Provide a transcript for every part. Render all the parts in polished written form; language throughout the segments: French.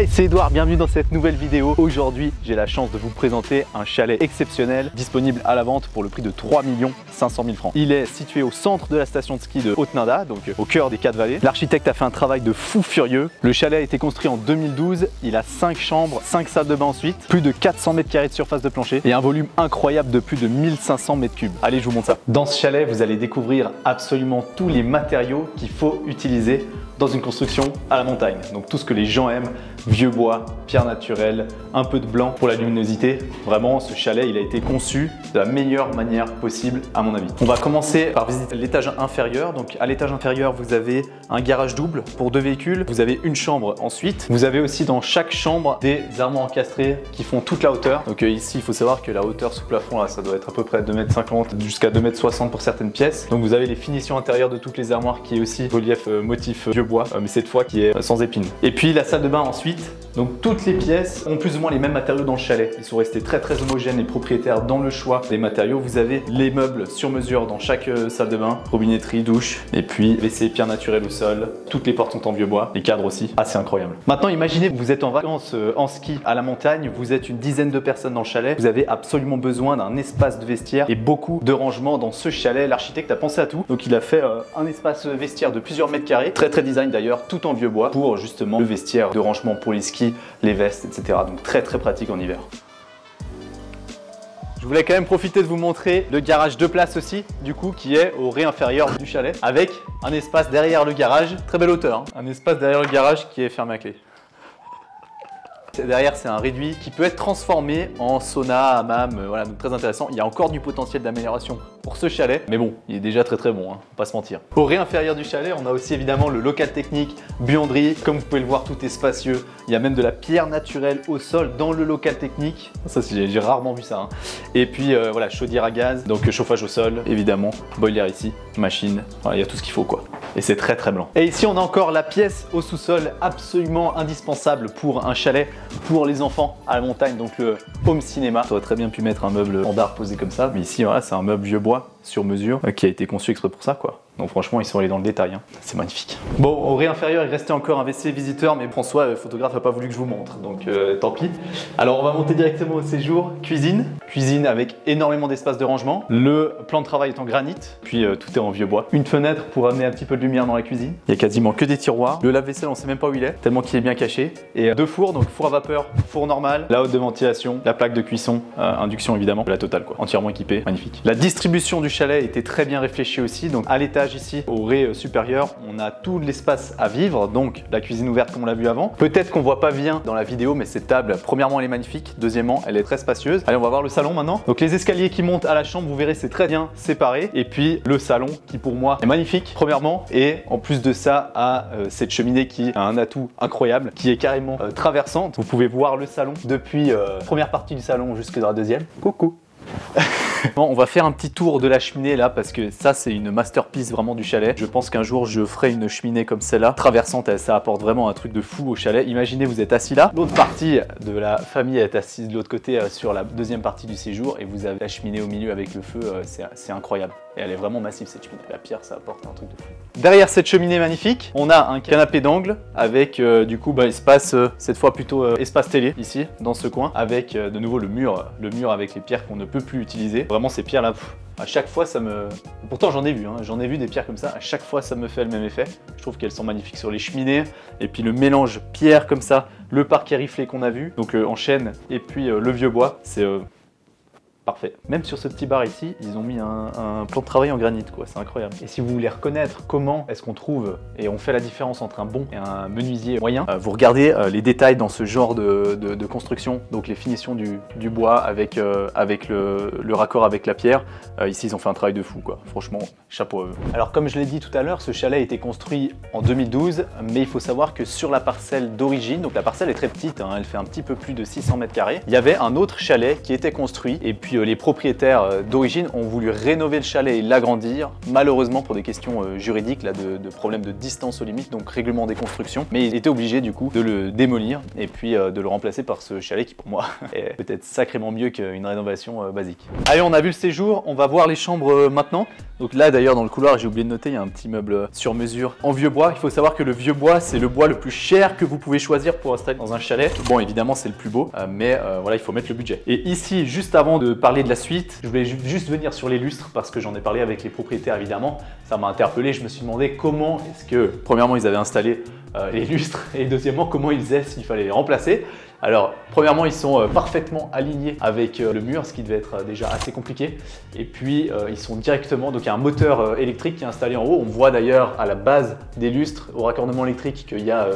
Hey, c'est Edouard, bienvenue dans cette nouvelle vidéo. Aujourd'hui, j'ai la chance de vous présenter un chalet exceptionnel disponible à la vente pour le prix de 3 500 000 francs. Il est situé au centre de la station de ski de Haute-Nada, donc au cœur des 4 vallées. L'architecte a fait un travail de fou furieux. Le chalet a été construit en 2012, il a 5 chambres, 5 salles de bain ensuite, plus de 400 mètres carrés de surface de plancher et un volume incroyable de plus de 1500 mètres cubes. Allez, je vous montre ça. Dans ce chalet, vous allez découvrir absolument tous les matériaux qu'il faut utiliser dans une construction à la montagne. Donc tout ce que les gens aiment, vieux bois, pierre naturelle, un peu de blanc pour la luminosité. Vraiment, ce chalet, il a été conçu de la meilleure manière possible à mon avis. On va commencer par visiter l'étage inférieur. Donc à l'étage inférieur, vous avez un garage double pour 2 véhicules. Vous avez une chambre ensuite. Vous avez aussi dans chaque chambre des armoires encastrées qui font toute la hauteur. Donc ici, il faut savoir que la hauteur sous plafond, là, ça doit être à peu près 2,50 m jusqu'à 2,60 m pour certaines pièces. Donc vous avez les finitions intérieures de toutes les armoires qui est aussi relief motif vieux bois, mais cette fois qui est sans épines. Et puis la salle de bain ensuite. Donc toutes les pièces ont plus ou moins les mêmes matériaux dans le chalet. Ils sont restés très homogènes et propriétaires dans le choix des matériaux. Vous avez les meubles sur mesure dans chaque salle de bain, robinetterie, douche, et puis WC, pierre naturelle au sol. Toutes les portes sont en vieux bois, les cadres aussi, assez incroyable. Maintenant imaginez vous êtes en vacances en ski à la montagne, vous êtes une dizaine de personnes dans le chalet, vous avez absolument besoin d'un espace de vestiaire et beaucoup de rangement dans ce chalet. L'architecte a pensé à tout, donc il a fait un espace vestiaire de plusieurs mètres carrés, très design d'ailleurs, tout en vieux bois pour justement le vestiaire de rangement pour les skis, les vestes, etc. Donc très pratique en hiver. Je voulais quand même profiter de vous montrer le garage 2 places aussi, du coup, qui est au rez inférieur du chalet, avec un espace derrière le garage, très belle hauteur, hein. Un espace derrière le garage qui est fermé à clé. Derrière, c'est un réduit qui peut être transformé en sauna, hammam, voilà, donc très intéressant. Il y a encore du potentiel d'amélioration pour ce chalet, mais bon, il est déjà très bon, hein, faut pas se mentir. Au rez inférieur du chalet, on a aussi évidemment le local technique, buanderie. Comme vous pouvez le voir, tout est spacieux. Il y a même de la pierre naturelle au sol dans le local technique. Ça, j'ai rarement vu ça, hein. Et puis voilà, chaudière à gaz, donc chauffage au sol, évidemment, boiler ici, machine, voilà, il y a tout ce qu'il faut quoi. Et c'est très blanc. Et ici, on a encore la pièce au sous-sol, absolument indispensable pour un chalet pour les enfants à la montagne, donc le home cinéma. Tu aurais très bien pu mettre un meuble standard posé comme ça, mais ici voilà, c'est un meuble vieux bois sur mesure qui a été conçu exprès pour ça quoi. Donc franchement, ils sont allés dans le détail, hein. C'est magnifique. Bon, au rez inférieur, il restait encore un WC visiteur, mais François, le photographe, n'a pas voulu que je vous montre, donc tant pis. Alors on va monter directement au séjour. Cuisine avec énormément d'espace de rangement. Le plan de travail est en granit, puis tout est en vieux bois. Une fenêtre pour amener un petit peu de lumière dans la cuisine. Il y a quasiment que des tiroirs. Le lave-vaisselle, on sait même pas où il est, tellement qu'il est bien caché. Et 2 fours, donc four à vapeur, four normal, la haute de ventilation, la plaque de cuisson, induction évidemment, la totale quoi, entièrement équipée, magnifique. La distribution du chalet était très bien réfléchie aussi, donc à l'étage ici, au rez supérieur, on a tout l'espace à vivre, donc la cuisine ouverte comme on l'a vu avant. Peut-être qu'on voit pas bien dans la vidéo, mais cette table, premièrement elle est magnifique, deuxièmement elle est très spacieuse. Allez, on va voir le salon maintenant. Donc les escaliers qui montent à la chambre, vous verrez c'est très bien séparé. Et puis le salon qui pour moi est magnifique, premièrement, et en plus de ça a cette cheminée qui a un atout incroyable, qui est carrément traversante. Vous pouvez voir le salon depuis la première partie du salon jusque dans la deuxième. Coucou. Bon, on va faire un petit tour de la cheminée là parce que ça c'est une masterpiece vraiment du chalet. Je pense qu'un jour je ferai une cheminée comme celle-là, traversante, ça apporte vraiment un truc de fou au chalet. Imaginez vous êtes assis là, l'autre partie de la famille est assise de l'autre côté sur la deuxième partie du séjour et vous avez la cheminée au milieu avec le feu, c'est incroyable. Et elle est vraiment massive cette cheminée, la pierre ça apporte un truc de fou. Derrière cette cheminée magnifique, on a un canapé d'angle avec du coup espace, cette fois plutôt espace télé ici dans ce coin, avec de nouveau le mur avec les pierres qu'on ne peut plus utiliser. Vraiment ces pierres là, à chaque fois ça me... Pourtant j'en ai vu, hein, j'en ai vu des pierres comme ça, à chaque fois ça me fait le même effet. Je trouve qu'elles sont magnifiques sur les cheminées, et puis le mélange pierre comme ça, le parquet riflé qu'on a vu, donc en chêne, et puis le vieux bois, c'est... parfait. Même sur ce petit bar ici, ils ont mis un plan de travail en granit, quoi. C'est incroyable. Et si vous voulez reconnaître comment est-ce qu'on trouve et on fait la différence entre un bon et un menuisier moyen, vous regardez les détails dans ce genre de construction, donc les finitions du bois avec le raccord avec la pierre. Ici, ils ont fait un travail de fou, quoi. Franchement, chapeau à eux. Alors, comme je l'ai dit tout à l'heure, ce chalet a été construit en 2012, mais il faut savoir que sur la parcelle d'origine, donc la parcelle est très petite, hein, elle fait un petit peu plus de 600 mètres carrés, il y avait un autre chalet qui était construit, et puis puis les propriétaires d'origine ont voulu rénover le chalet et l'agrandir, malheureusement pour des questions juridiques, là, de problèmes de distance aux limites, donc règlement des constructions. Mais ils étaient obligés du coup de le démolir et puis de le remplacer par ce chalet qui pour moi est peut-être sacrément mieux qu'une rénovation basique. Allez, on a vu le séjour, on va voir les chambres maintenant. Donc là d'ailleurs dans le couloir, j'ai oublié de noter, il y a un petit meuble sur mesure en vieux bois. Il faut savoir que le vieux bois, c'est le bois le plus cher que vous pouvez choisir pour installer dans un chalet. Bon, évidemment c'est le plus beau, mais voilà, il faut mettre le budget. Et ici, juste avant de parler de la suite, je voulais juste venir sur les lustres parce que j'en ai parlé avec les propriétaires évidemment. Ça m'a interpellé, je me suis demandé comment est-ce que, premièrement, ils avaient installé les lustres et deuxièmement, comment ils faisaient s'il fallait les remplacer. Alors, premièrement, ils sont parfaitement alignés avec le mur, ce qui devait être déjà assez compliqué. Et puis, ils sont directement, donc il y a un moteur électrique qui est installé en haut. On voit d'ailleurs à la base des lustres, au raccordement électrique, qu'il y a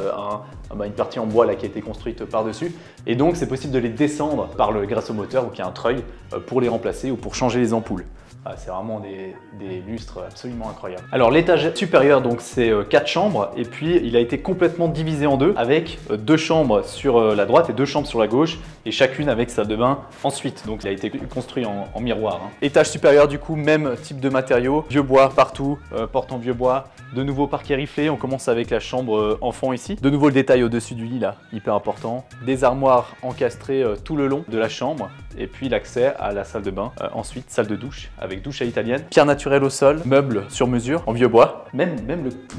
une partie en bois là, qui a été construite par-dessus. Et donc, c'est possible de les descendre grâce au moteur, donc il y a un treuil pour les remplacer ou pour changer les ampoules. Ah, c'est vraiment des lustres absolument incroyables. Alors l'étage supérieur, donc c'est 4 chambres et puis il a été complètement divisé en deux avec 2 chambres sur la droite et 2 chambres sur la gauche et chacune avec salle de bain ensuite. Donc il a été construit en miroir. Étage supérieur du coup, même type de matériaux, vieux bois partout, porte en vieux bois, de nouveau parquet riflé. On commence avec la chambre enfant ici. De nouveau le détail au-dessus du lit là, hyper important. Des armoires encastrées tout le long de la chambre et puis l'accès à la salle de bain. Ensuite salle de douche avec douche à l'italienne, pierre naturelle au sol, meubles sur mesure en vieux bois. Même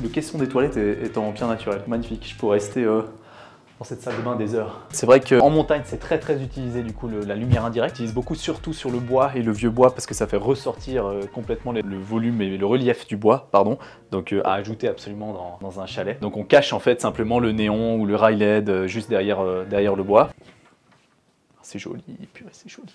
le caisson des toilettes est en pierre naturelle. Magnifique, je pourrais rester dans cette salle de bain des heures. C'est vrai qu'en montagne, c'est très utilisé du coup la lumière indirecte. Ils utilisent beaucoup surtout sur le bois et le vieux bois parce que ça fait ressortir complètement le volume et le relief du bois, pardon. Donc à ajouter absolument dans un chalet. Donc on cache en fait simplement le néon ou le rail LED juste derrière le bois. C'est joli, purée, c'est joli.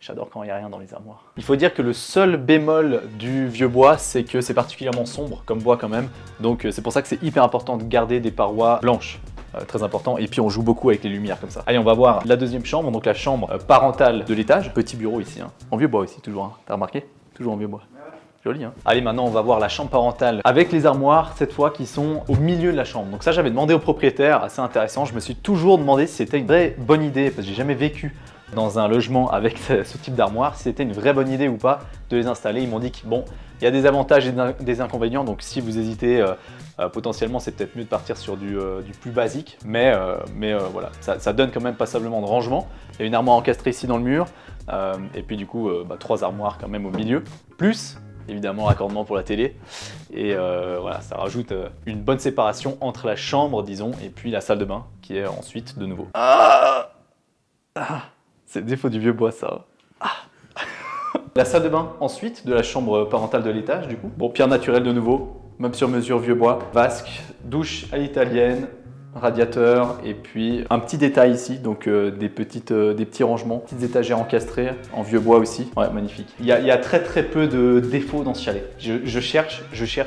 J'adore quand il n'y a rien dans les armoires. Il faut dire que le seul bémol du vieux bois, c'est que c'est particulièrement sombre comme bois quand même. Donc c'est pour ça que c'est hyper important de garder des parois blanches. Très important. Et puis on joue beaucoup avec les lumières comme ça. Allez, on va voir la deuxième chambre, donc la chambre parentale de l'étage. Petit bureau ici, hein. En vieux bois aussi, toujours. Hein. T'as remarqué? Toujours en vieux bois. Joli, hein. Allez, maintenant on va voir la chambre parentale avec les armoires, cette fois qui sont au milieu de la chambre. Donc ça, j'avais demandé au propriétaire, assez intéressant. Je me suis toujours demandé si c'était une vraie bonne idée, parce que j'ai jamais vécu dans un logement avec ce type d'armoire, si c'était une vraie bonne idée ou pas de les installer. Ils m'ont dit que bon, il y a des avantages et des inconvénients, donc si vous hésitez, potentiellement c'est peut-être mieux de partir sur du plus basique, mais voilà, ça donne quand même passablement de rangement. Il y a une armoire encastrée ici dans le mur, et puis du coup 3 armoires quand même au milieu, plus évidemment raccordement pour la télé, et voilà, ça rajoute une bonne séparation entre la chambre, disons, et puis la salle de bain, qui est ensuite de nouveau. C'est le défaut du vieux bois, ça. La salle de bain, ensuite, de la chambre parentale de l'étage, du coup. Bon, pierre naturelle de nouveau, même sur mesure, vieux bois. Vasque, douche à l'italienne, radiateur, et puis un petit détail ici, donc des petits rangements, petites étagères encastrées, en vieux bois aussi. Ouais, magnifique. Il y a très peu de défauts dans ce chalet. Je cherche,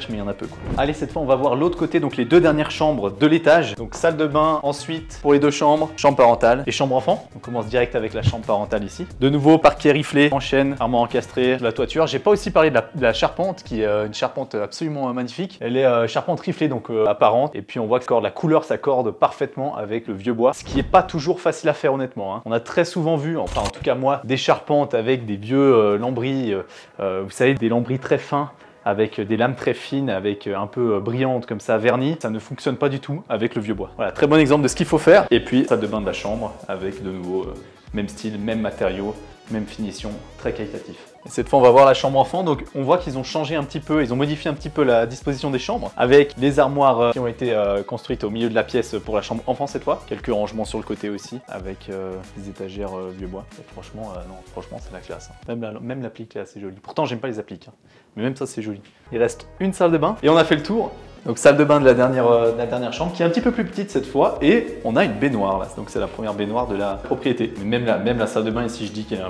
mais il y en a peu, quoi. Allez, cette fois, on va voir l'autre côté, donc les 2 dernières chambres de l'étage. Donc salle de bain, ensuite, pour les 2 chambres, chambre parentale et chambre enfant. On commence direct avec la chambre parentale ici. De nouveau, parquet riflé, en chêne, armoire encastrée, la toiture. J'ai pas aussi parlé de la charpente, qui est une charpente absolument magnifique. Elle est charpente riflée, donc apparente. Et puis on voit que la couleur s'accorde parfaitement avec le vieux bois, ce qui est pas toujours facile à faire honnêtement, hein. On a très souvent vu, enfin en tout cas moi, des charpentes avec des vieux lambris, vous savez, des lambris très fins, avec des lames très fines, avec un peu brillantes comme ça, vernies. Ça ne fonctionne pas du tout avec le vieux bois. Voilà, très bon exemple de ce qu'il faut faire. Et puis, salle de bain de la chambre, avec de nouveau même style, même matériaux, même finition, très qualitatif. Et cette fois, on va voir la chambre enfant. Donc, on voit qu'ils ont changé un petit peu, ils ont modifié un petit peu la disposition des chambres, avec les armoires qui ont été construites au milieu de la pièce pour la chambre enfant cette fois. Quelques rangements sur le côté aussi, avec des étagères vieux bois. Et franchement, non, franchement, c'est la classe, hein. Même l'applique est assez jolie. Pourtant, j'aime pas les appliques, hein. Mais même ça, c'est joli. Il reste une salle de bain et on a fait le tour. Donc salle de bain de la dernière chambre qui est un petit peu plus petite cette fois, et on a une baignoire là. Donc c'est la première baignoire de la propriété. Mais même la salle de bain ici, je dis qu'elle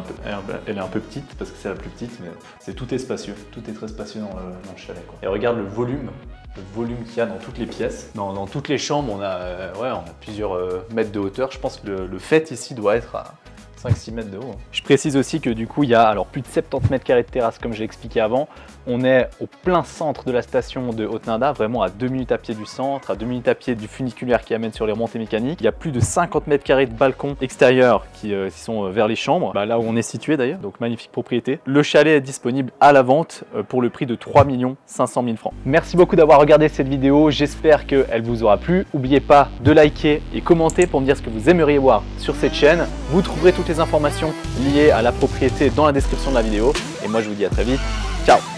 est un peu petite parce que c'est la plus petite, mais tout est spacieux. Tout est très spacieux dans le chalet, quoi. Et regarde le volume qu'il y a dans toutes les pièces. Dans toutes les chambres, on a plusieurs mètres de hauteur. Je pense que le fait ici doit être à 5-6 mètres de haut. Je précise aussi que du coup, il y a alors plus de 70 mètres carrés de terrasse, comme j'ai expliqué avant. On est au plein centre de la station de Haute-Nada, vraiment à 2 minutes à pied du centre, à 2 minutes à pied du funiculaire qui amène sur les remontées mécaniques. Il y a plus de 50 mètres carrés de balcons extérieurs qui sont vers les chambres, là où on est situé d'ailleurs, donc magnifique propriété. Le chalet est disponible à la vente pour le prix de 3 500 000 francs. Merci beaucoup d'avoir regardé cette vidéo, j'espère qu'elle vous aura plu. N'oubliez pas de liker et commenter pour me dire ce que vous aimeriez voir sur cette chaîne. Vous trouverez toutes les informations liées à la propriété dans la description de la vidéo. Et moi je vous dis à très vite, ciao!